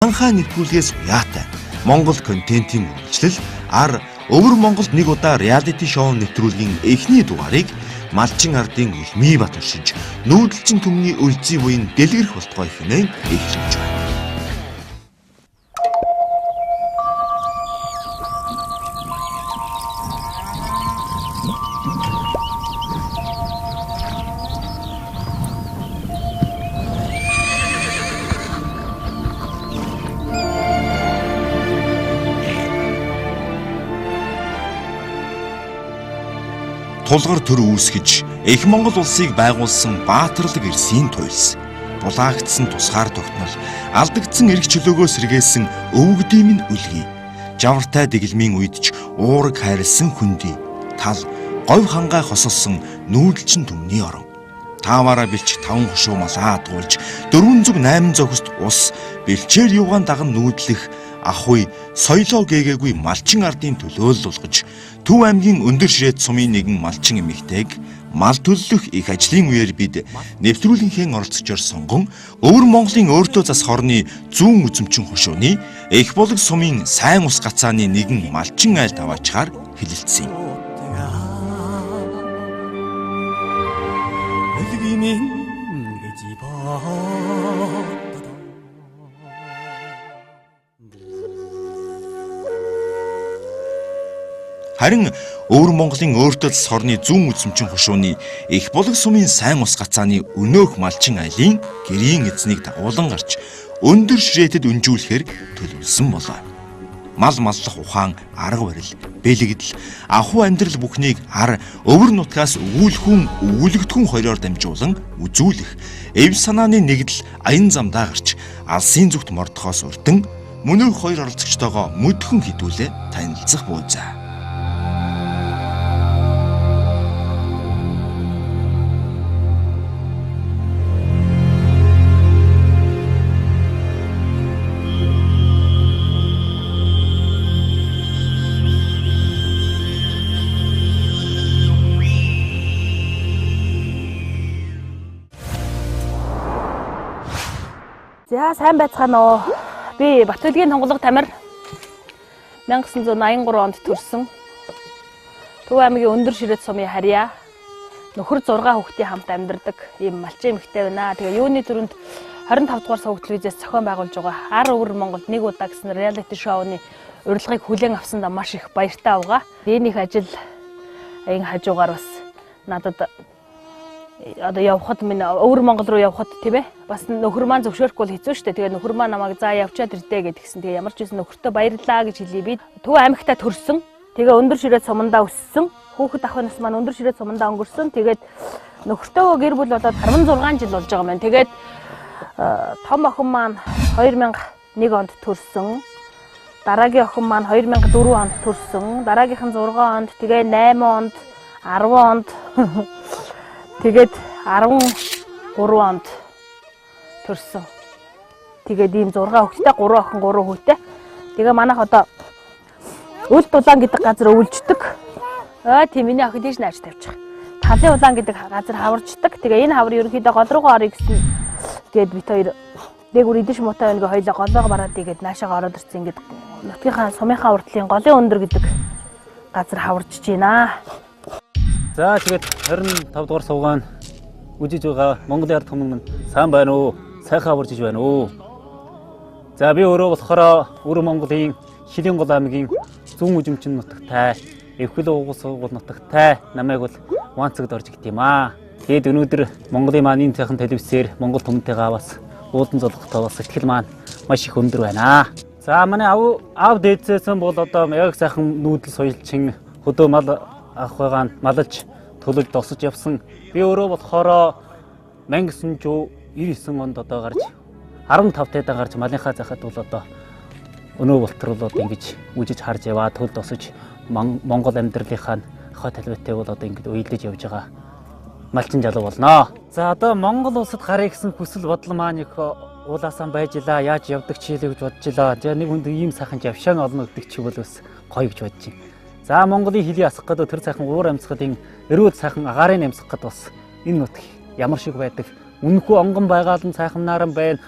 Улаанхаа нэвтрүүлгээс уяатай Монгол контентын үргэлжлэл өвөр Монголд нэг удаа реалити шоу нэвтрүүлгийн эхний дугаарыг Малчин ардын Улмий бат уншиж нүүдэлчин түмний үлзий буйн дэлгэрэх болтгой хэмээн эхлэж байна. Тулгар төр үүсгэж Их Монгол улсыг байгуулсан баатарлаг эрсийн туйлс, булаагдсан тусгаар тогтнол, алдагдсан эрх чөлөөгөө сэргээсэн өвгдийн минь үлгий, жавартай дэглэмийн үед ч уураг хайрлсан хүндий, тал, говь хангаа хосолсон нүүдэлчин түмний орон. Тааваараа бэлч 5 хушуу малаа адгуулж 408 зохист ус бэлчээр юугаан даган нүүдлэх ахуй соёлоо гээгээгүй малчин ардын төлөөлөл болгож Төв аймгийн өндөр ширээт сумын нэгэн малчин эмэгтэйг мал төлөвлөх их ажлын үеэр бид нэвтрүүлгийнхээ оролцогчоор сонгон өвөр Монголын өөртөө зас хорны зүүн үзэмчин хушууны Их Булаг сумын сайн ус гацааны нэгэн малчин айлд аваачаар хэлэлцсэн. Харин өвөр Монголын өөртөө зас хорны зүүн үзэмчин хушууны Их Булаг сумын сайн ус гацааны өнөөх малчин айлын гэрийн эзнийг дагуулan гарч өндөр ширээтэд өнжүүлэхээр төлөвлөсөн болоо. Мал маллах ухаан, арга барил, бэлэгдэл, ахуй амьдрал бүхнийг өвөр нутгаас өвүүлэгдэхүүн хоёроор дамжуулан үзүүлэх, эв санааны нэгдэл аян замдаа гарч алсын зүгт мордохоос урьдан мөнөөх хоёр оролцогчтойгоо мөдхөн хідүүлээ танилцах буйзаа. За сайн байцгаана уу. Би Батбөлгийн Тонголго Тамир 1983 онд төрсөн. Төв аймгийн өндөр ширээт сумын харьяа нөхөр 6 хүүхдийн хамт амьдардаг ийм малчин эмэгтэй байна. Тэгээ юуны төрөнд 25 дугаар сая телевизээс зохион байгуулж байгаа өвөр Монголд нэг удаа гэсэн реалити шоуны урилгыг хүлээн авсандаа маш их баяртай авгаа. Энийг ажил аян хажуугаар бас надад одоо явхад минь өвөр Монгол руу явхад тийм ээ бас нөхөр маань зөвшөөрөхгүй бол хэцүү шүү дээ. Тэгээ нөхөр маань намайг за явчаад ирдэ гэдгийгсэн. Тэгээ ямар ч байсан нөхөртөө баярлаа гэж хэлье. Би Төв аймагтаа төрсөн. Тэгээ өндөр ширээт сумандаа өссөн. Хүүхэд ах нас маань өндөр ширээт сумандаа өнгөрсөн. Тэгээд нөхөртөө гэр бүл болоод 16 жил болж байгаа маань. Тэгээд том охин маань 2001 онд төрсөн. Дараагийн охин маань 2004 онд төрсөн. Дараагийнх нь 6 онд, тэгээ 8 онд, 10 онд тэгээд 13 онд төрсөн. Тэгээд ийм 6 хүүхэдтэй 3 охин 3 хүүтэй. Тэгээ манайх одоо үл дулаан гэдэг газар өвлждөг. Тийм миний охин тийш нааш тавьчих. Талын улаан гэдэг газар хаварчдаг. Тэгээ энэ хавар ерөнхийдөө гол руугаа орё гэсэн. Тэгээд бит хоёр дээгүр идэж муутай байнгээ хоёлаа голоогоо бараад игээд наашаага ороод ирсэн. Ингээд нутгийнхаа сумынхаа уртлын голын өндөр гэдэг газар хаварчж байна. За тэгээд 25 дугаар сувгаан үжиж байгаа Монголын ард түмэн сайн байна уу? Сайхан аваржиж байна уу? За би өөрөө болохоор өвөр Монголын Шилэн гол аймгийн зүүн үзэмчин нутагтай, Эвхэл угуус угуул нутагтай намайг бол Ванцагд орж игт юм аа. Тэгээд өнөөдөр Монголын маань энэ сайхан телевизээр Монгол түмэнтэйгээ бас уулан золгохтой бас сэтгэл маань маш их өндөр байна. За манай аав дээдсээсэн бол одоо яг сайхан нүүдэл соёлчин хөдөө мал ах байгаан малж төлөж досож явсан. Би өөрөө болохоор 1999 онд одоо гарч 15 тайдаа гарч малынхаа захад бол одоо өнөө болтруулаад ингэж үжиж харж яваа төл досож Монгол амьдралынхаа ахуй талбайтай бол одоо ингэж уйлдэж явж байгаа малчин залуу болно. За одоо Монгол улсад гарыг гэсэн хүсэл бодол маань их уулаасаа байжлаа. Яаж явдаг чийлээ гэж бодчихлаа. За нэг хүнд ийм сайхан жавшаан олно гэдэг чи бол бас гоё гэж бодож байна. За Монголын хэлийг асах гэдэг тэр сайхан уур амьсгалын эрүүл сайхан агаарын амьсгал бас энэ нутг ямар шиг байдаг. Үнэхүү онгон байгаал нь сайхан наран байна.